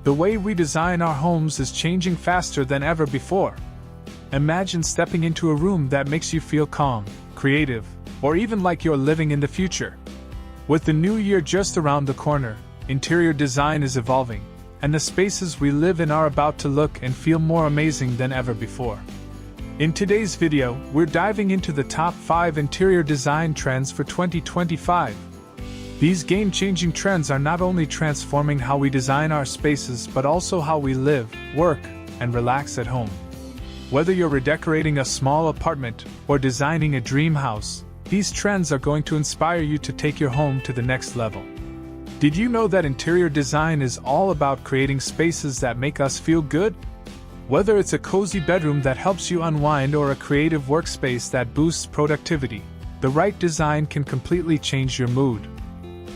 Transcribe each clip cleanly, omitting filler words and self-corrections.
The way we design our homes is changing faster than ever before. Imagine stepping into a room that makes you feel calm, creative, or even like you're living in the future. With the new year just around the corner, interior design is evolving, and the spaces we live in are about to look and feel more amazing than ever before. In today's video, we're diving into the top 5 interior design trends for 2025. These game-changing trends are not only transforming how we design our spaces but also how we live, work, and relax at home. Whether you're redecorating a small apartment or designing a dream house, these trends are going to inspire you to take your home to the next level. Did you know that interior design is all about creating spaces that make us feel good? Whether it's a cozy bedroom that helps you unwind or a creative workspace that boosts productivity, the right design can completely change your mood.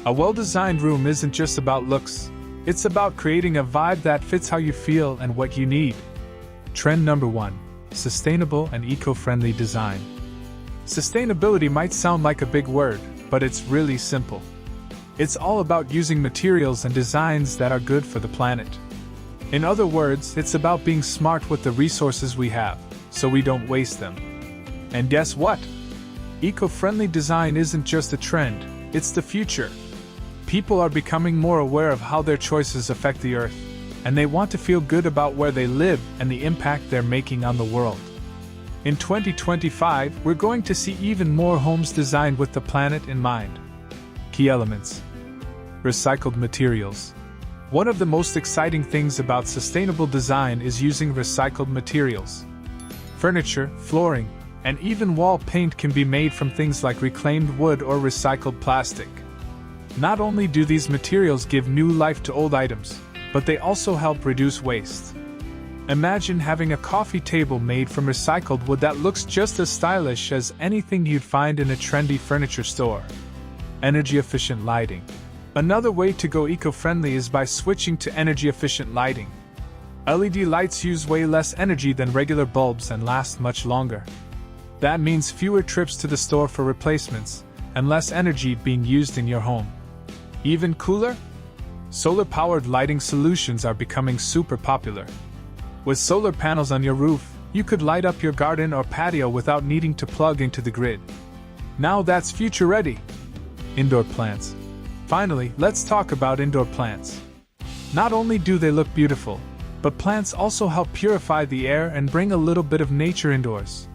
A well-designed room isn't just about looks, it's about creating a vibe that fits how you feel and what you need. Trend number 1: sustainable and eco-friendly design. Sustainability might sound like a big word, but it's really simple. It's all about using materials and designs that are good for the planet. In other words, it's about being smart with the resources we have, so we don't waste them. And guess what? Eco-friendly design isn't just a trend, it's the future. People are becoming more aware of how their choices affect the earth, and they want to feel good about where they live and the impact they're making on the world. In 2025, we're going to see even more homes designed with the planet in mind. Key elements: recycled materials. One of the most exciting things about sustainable design is using recycled materials. Furniture, flooring, and even wall paint can be made from things like reclaimed wood or recycled plastic. Not only do these materials give new life to old items, but they also help reduce waste. Imagine having a coffee table made from recycled wood that looks just as stylish as anything you'd find in a trendy furniture store. Energy-efficient lighting. Another way to go eco-friendly is by switching to energy-efficient lighting. LED lights use way less energy than regular bulbs and last much longer. That means fewer trips to the store for replacements, and less energy being used in your home. Even cooler? Solar-powered lighting solutions are becoming super popular. With solar panels on your roof, you could light up your garden or patio without needing to plug into the grid. Now that's future-ready. Indoor plants. Finally, let's talk about indoor plants. Not only do they look beautiful, but plants also help purify the air and bring a little bit of nature indoors.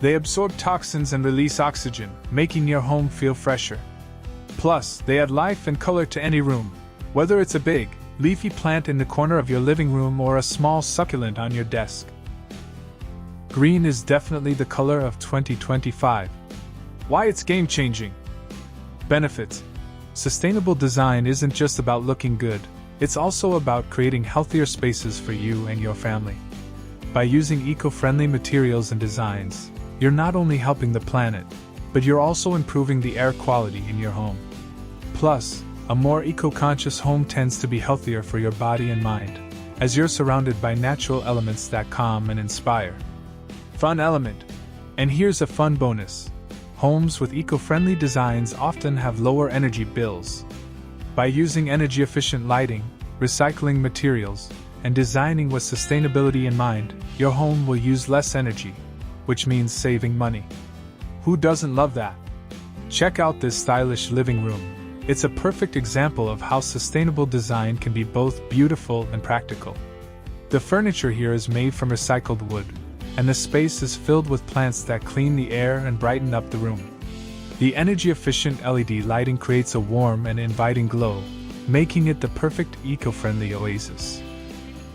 They absorb toxins and release oxygen, making your home feel fresher. Plus, they add life and color to any room, whether it's a big, leafy plant in the corner of your living room or a small succulent on your desk. Green is definitely the color of 2025. Why it's game-changing? Benefits. Sustainable design isn't just about looking good, it's also about creating healthier spaces for you and your family. By using eco-friendly materials and designs, you're not only helping the planet, but you're also improving the air quality in your home. Plus, a more eco-conscious home tends to be healthier for your body and mind, as you're surrounded by natural elements that calm and inspire. Fun element. And here's a fun bonus. Homes with eco-friendly designs often have lower energy bills. By using energy-efficient lighting, recycling materials, and designing with sustainability in mind, your home will use less energy, which means saving money. Who doesn't love that? Check out this stylish living room. It's a perfect example of how sustainable design can be both beautiful and practical. The furniture here is made from recycled wood, and the space is filled with plants that clean the air and brighten up the room. The energy-efficient LED lighting creates a warm and inviting glow, making it the perfect eco-friendly oasis.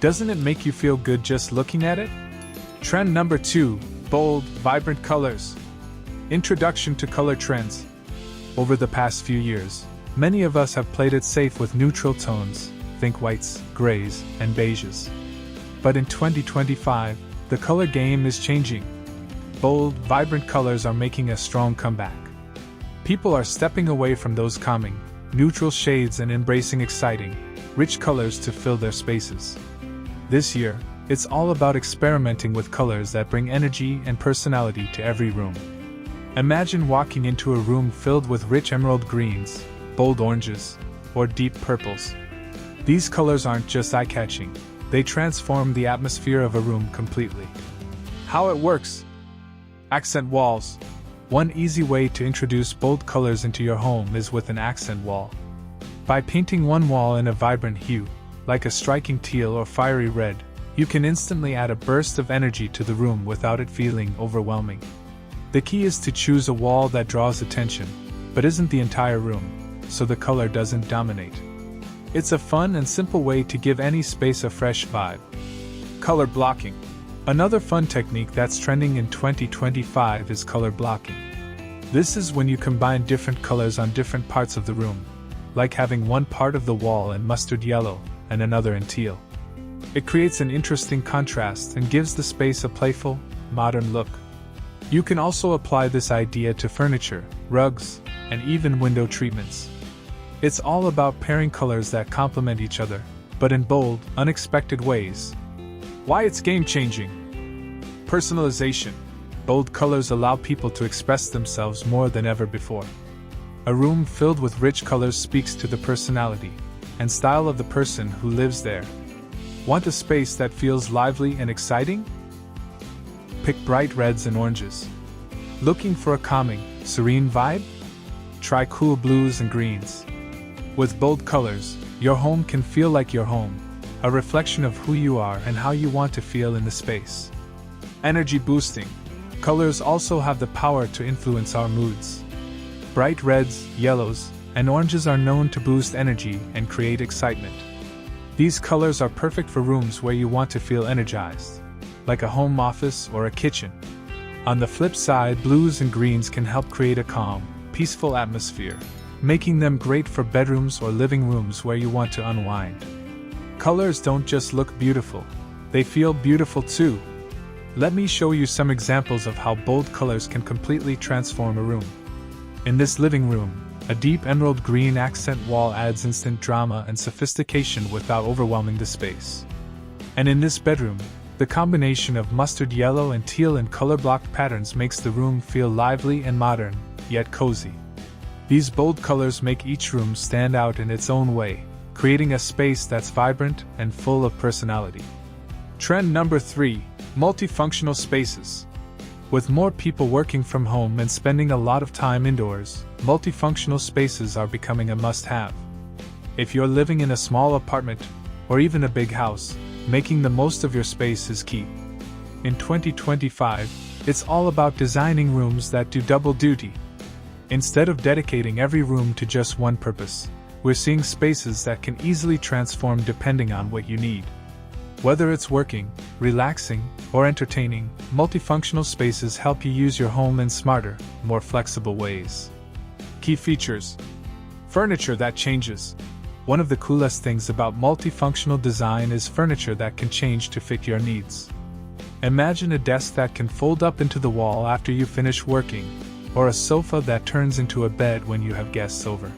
Doesn't it make you feel good just looking at it? Trend number 2: bold, vibrant colors. Introduction to color trends. Over the past few years, many of us have played it safe with neutral tones, think whites, grays, and beiges. But in 2025, the color game is changing. Bold, vibrant colors are making a strong comeback. People are stepping away from those calming, neutral shades and embracing exciting, rich colors to fill their spaces. This year, it's all about experimenting with colors that bring energy and personality to every room. Imagine walking into a room filled with rich emerald greens, bold oranges, or deep purples. These colors aren't just eye-catching, they transform the atmosphere of a room completely. How it works? Accent walls. One easy way to introduce bold colors into your home is with an accent wall. By painting one wall in a vibrant hue, like a striking teal or fiery red, you can instantly add a burst of energy to the room without it feeling overwhelming. The key is to choose a wall that draws attention, but isn't the entire room, so the color doesn't dominate. It's a fun and simple way to give any space a fresh vibe. Color blocking. Another fun technique that's trending in 2025 is color blocking. This is when you combine different colors on different parts of the room, like having one part of the wall in mustard yellow and another in teal. It creates an interesting contrast and gives the space a playful, modern look. You can also apply this idea to furniture, rugs, and even window treatments. It's all about pairing colors that complement each other, but in bold, unexpected ways. Why it's game-changing? Personalization. Bold colors allow people to express themselves more than ever before. A room filled with rich colors speaks to the personality and style of the person who lives there. Want a space that feels lively and exciting? Pick bright reds and oranges. Looking for a calming, serene vibe? Try cool blues and greens. With bold colors, your home can feel like your home, a reflection of who you are and how you want to feel in the space. Energy boosting. Colors also have the power to influence our moods. Bright reds, yellows, and oranges are known to boost energy and create excitement. These colors are perfect for rooms where you want to feel energized, like a home office or a kitchen. On the flip side, blues and greens can help create a calm, peaceful atmosphere, making them great for bedrooms or living rooms where you want to unwind. Colors don't just look beautiful, they feel beautiful too. Let me show you some examples of how bold colors can completely transform a room. In this living room, a deep emerald green accent wall adds instant drama and sophistication without overwhelming the space. And in this bedroom, the combination of mustard yellow and teal in color-blocked patterns makes the room feel lively and modern, yet cozy. These bold colors make each room stand out in its own way, creating a space that's vibrant and full of personality. Trend number 3, multifunctional spaces. With more people working from home and spending a lot of time indoors, multifunctional spaces are becoming a must-have. If you're living in a small apartment, or even a big house, making the most of your space is key. In 2025, it's all about designing rooms that do double duty. Instead of dedicating every room to just one purpose, we're seeing spaces that can easily transform depending on what you need. Whether it's working, relaxing, or entertaining, multifunctional spaces help you use your home in smarter, more flexible ways. Key features. Furniture that changes. One of the coolest things about multifunctional design is furniture that can change to fit your needs. Imagine a desk that can fold up into the wall after you finish working, or a sofa that turns into a bed when you have guests over.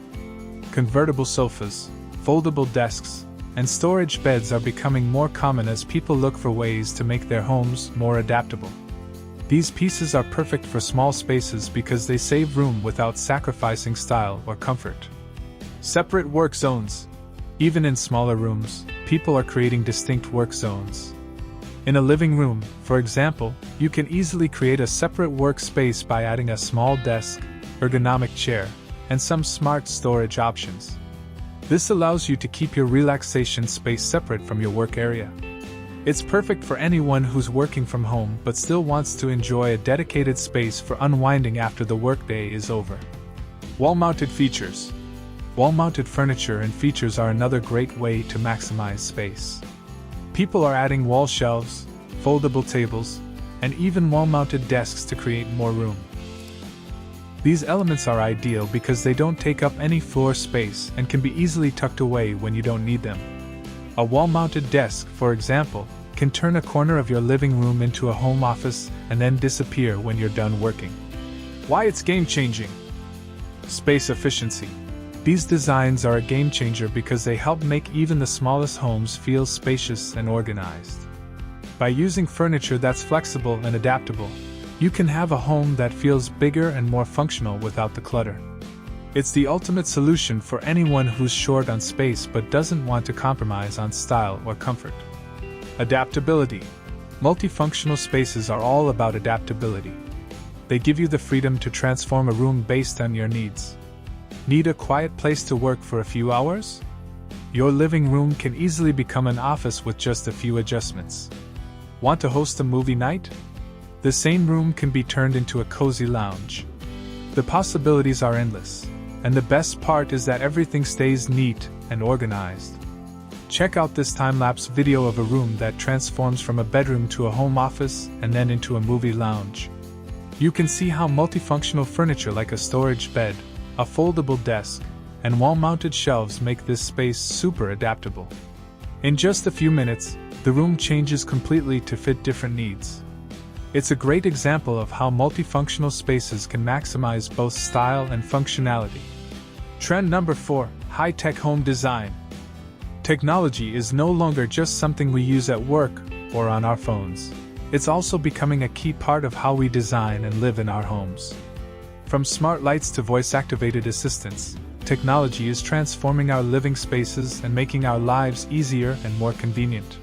Convertible sofas, foldable desks, and storage beds are becoming more common as people look for ways to make their homes more adaptable. These pieces are perfect for small spaces because they save room without sacrificing style or comfort. Separate work zones. Even in smaller rooms, people are creating distinct work zones. In a living room, for example, you can easily create a separate workspace by adding a small desk, ergonomic chair, and some smart storage options. This allows you to keep your relaxation space separate from your work area. It's perfect for anyone who's working from home but still wants to enjoy a dedicated space for unwinding after the workday is over. Wall-mounted features. Wall-mounted furniture and features are another great way to maximize space. People are adding wall shelves, foldable tables, and even wall-mounted desks to create more room. These elements are ideal because they don't take up any floor space and can be easily tucked away when you don't need them. A wall-mounted desk, for example, can turn a corner of your living room into a home office and then disappear when you're done working. Why it's game-changing? Space efficiency. These designs are a game-changer because they help make even the smallest homes feel spacious and organized. By using furniture that's flexible and adaptable, you can have a home that feels bigger and more functional without the clutter. It's the ultimate solution for anyone who's short on space but doesn't want to compromise on style or comfort. Adaptability. Multifunctional spaces are all about adaptability. They give you the freedom to transform a room based on your needs. Need a quiet place to work for a few hours? Your living room can easily become an office with just a few adjustments. Want to host a movie night? The same room can be turned into a cozy lounge. The possibilities are endless, and the best part is that everything stays neat and organized. Check out this time-lapse video of a room that transforms from a bedroom to a home office and then into a movie lounge. You can see how multifunctional furniture like a storage bed, a foldable desk, and wall-mounted shelves make this space super adaptable. In just a few minutes, the room changes completely to fit different needs. It's a great example of how multifunctional spaces can maximize both style and functionality. Trend number 4, high-tech home design. Technology is no longer just something we use at work or on our phones. It's also becoming a key part of how we design and live in our homes. From smart lights to voice-activated assistants, technology is transforming our living spaces and making our lives easier and more convenient.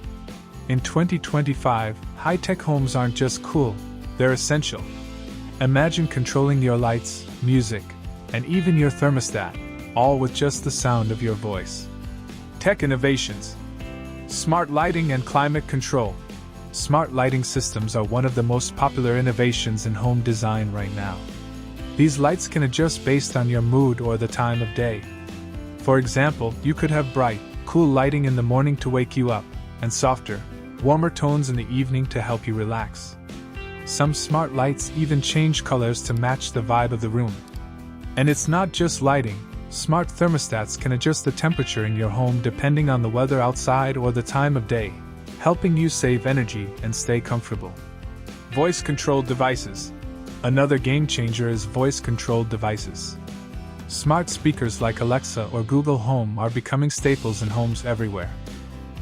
In 2025, high-tech homes aren't just cool, they're essential. Imagine controlling your lights, music, and even your thermostat, all with just the sound of your voice. Tech innovations. Smart lighting and climate control. Smart lighting systems are one of the most popular innovations in home design right now. These lights can adjust based on your mood or the time of day. For example, you could have bright, cool lighting in the morning to wake you up, and softer, warmer tones in the evening to help you relax. Some smart lights even change colors to match the vibe of the room. And it's not just lighting. Smart thermostats can adjust the temperature in your home depending on the weather outside or the time of day, helping you save energy and stay comfortable. Voice-controlled devices. Another game-changer is voice-controlled devices. Smart speakers like Alexa or Google Home are becoming staples in homes everywhere.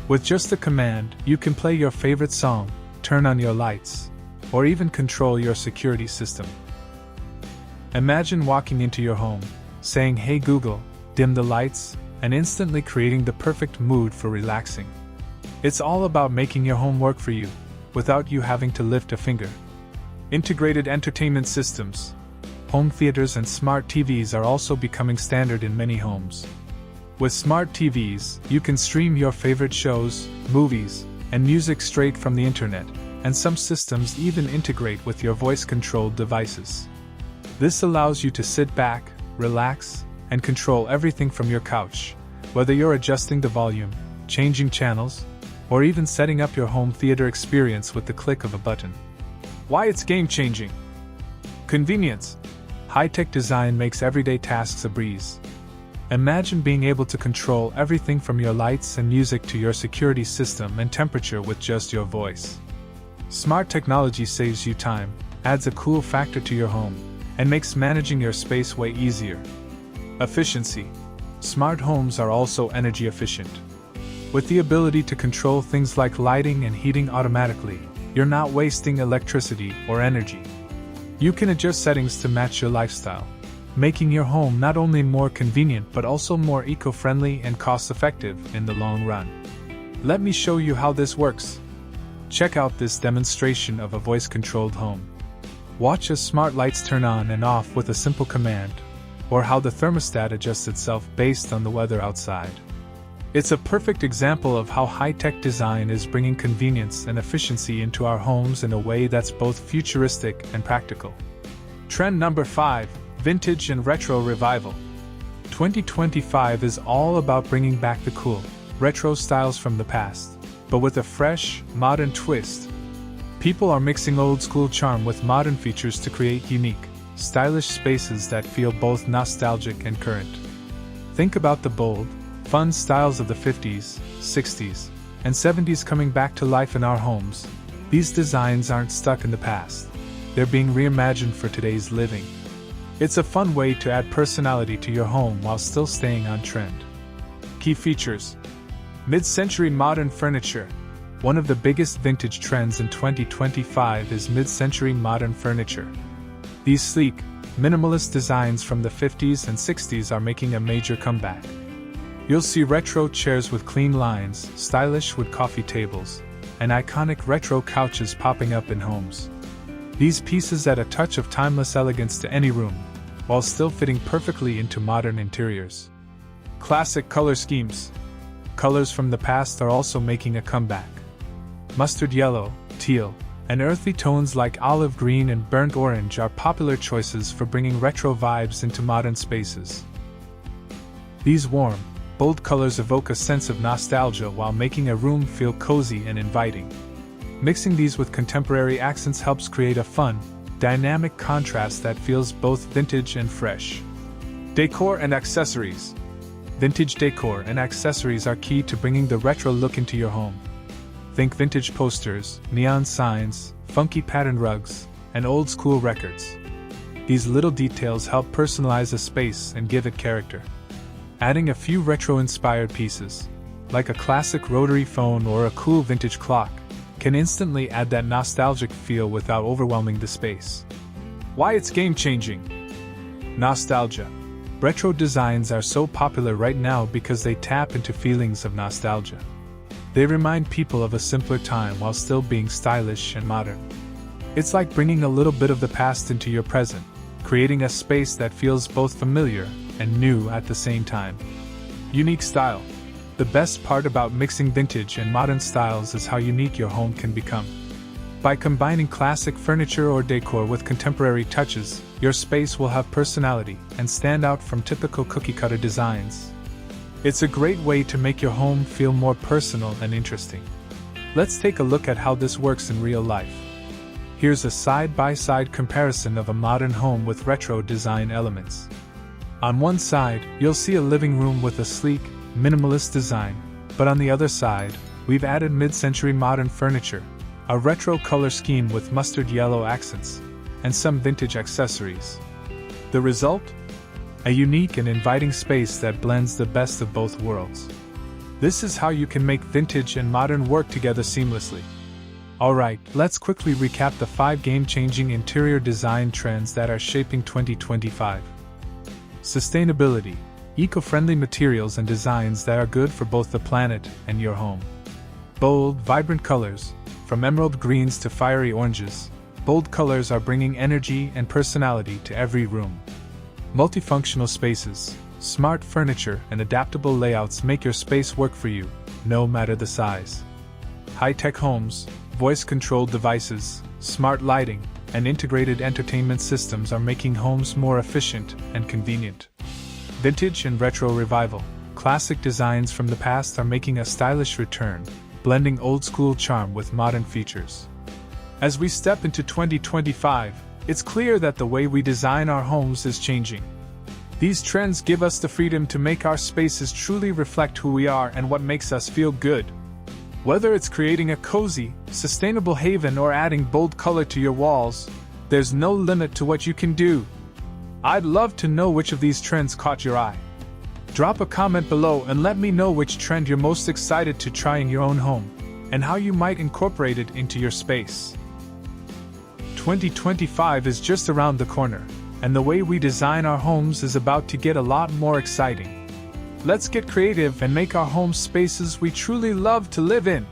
With just a command, you can play your favorite song, turn on your lights, or even control your security system. Imagine walking into your home, saying, "Hey Google, dim the lights," and instantly creating the perfect mood for relaxing. It's all about making your home work for you, without you having to lift a finger. Integrated entertainment systems. Home theaters and smart TVs are also becoming standard in many homes. With smart TVs, you can stream your favorite shows, movies, and music straight from the internet, and some systems even integrate with your voice-controlled devices. This allows you to sit back, relax, and control everything from your couch, whether you're adjusting the volume, changing channels, or even setting up your home theater experience with the click of a button. Why it's game-changing? Convenience. High-tech design makes everyday tasks a breeze. Imagine being able to control everything from your lights and music to your security system and temperature with just your voice. Smart technology saves you time, adds a cool factor to your home, and makes managing your space way easier. Efficiency. Smart homes are also energy efficient. With the ability to control things like lighting and heating automatically, you're not wasting electricity or energy. You can adjust settings to match your lifestyle, making your home not only more convenient but also more eco-friendly and cost-effective in the long run. Let me show you how this works. Check out this demonstration of a voice-controlled home. Watch as smart lights turn on and off with a simple command, or how the thermostat adjusts itself based on the weather outside. It's a perfect example of how high-tech design is bringing convenience and efficiency into our homes in a way that's both futuristic and practical. Trend number 5, vintage and retro revival. 2025 is all about bringing back the cool, retro styles from the past, but with a fresh, modern twist. People are mixing old-school charm with modern features to create unique, stylish spaces that feel both nostalgic and current. Think about the bold, fun styles of the 50s, 60s, and 70s coming back to life in our homes. These designs aren't stuck in the past. They're being reimagined for today's living. It's a fun way to add personality to your home while still staying on trend. Key features. Mid-century modern furniture. One of the biggest vintage trends in 2025 is mid-century modern furniture. These sleek, minimalist designs from the 50s and 60s are making a major comeback. You'll see retro chairs with clean lines, stylish wood coffee tables, and iconic retro couches popping up in homes. These pieces add a touch of timeless elegance to any room, while still fitting perfectly into modern interiors. Classic color schemes. Colors from the past are also making a comeback. Mustard yellow, teal, and earthy tones like olive green and burnt orange are popular choices for bringing retro vibes into modern spaces. These warm, bold colors evoke a sense of nostalgia while making a room feel cozy and inviting. Mixing these with contemporary accents helps create a fun, dynamic contrast that feels both vintage and fresh. Decor and accessories. Vintage decor and accessories are key to bringing the retro look into your home. Think vintage posters, neon signs, funky patterned rugs, and old-school records. These little details help personalize a space and give it character. Adding a few retro-inspired pieces, like a classic rotary phone or a cool vintage clock, can instantly add that nostalgic feel without overwhelming the space. Why it's game-changing? Nostalgia. Retro designs are so popular right now because they tap into feelings of nostalgia. They remind people of a simpler time while still being stylish and modern. It's like bringing a little bit of the past into your present, creating a space that feels both familiar and new at the same time. Unique style. The best part about mixing vintage and modern styles is how unique your home can become. By combining classic furniture or decor with contemporary touches, your space will have personality and stand out from typical cookie-cutter designs. It's a great way to make your home feel more personal and interesting. Let's take a look at how this works in real life. Here's a side-by-side comparison of a modern home with retro design elements. On one side, you'll see a living room with a sleek, minimalist design, but on the other side, we've added mid-century modern furniture, a retro color scheme with mustard yellow accents, and some vintage accessories. The result? A unique and inviting space that blends the best of both worlds. This is how you can make vintage and modern work together seamlessly. Alright, let's quickly recap the 5 game-changing interior design trends that are shaping 2025. Sustainability. Eco-friendly materials and designs that are good for both the planet and your home. Bold, vibrant colors. From emerald greens to fiery oranges, bold colors are bringing energy and personality to every room. Multifunctional spaces. Smart furniture and adaptable layouts make your space work for you, no matter the size. High-tech homes, voice-controlled devices, smart lighting, and integrated entertainment systems are making homes more efficient and convenient. Vintage and retro revival. Classic designs from the past are making a stylish return, blending old-school charm with modern features. As we step into 2025, it's clear that the way we design our homes is changing. These trends give us the freedom to make our spaces truly reflect who we are and what makes us feel good. Whether it's creating a cozy, sustainable haven or adding bold color to your walls, there's no limit to what you can do. I'd love to know which of these trends caught your eye. Drop a comment below and let me know which trend you're most excited to try in your own home, and how you might incorporate it into your space. 2025 is just around the corner, and the way we design our homes is about to get a lot more exciting. Let's get creative and make our home spaces we truly love to live in.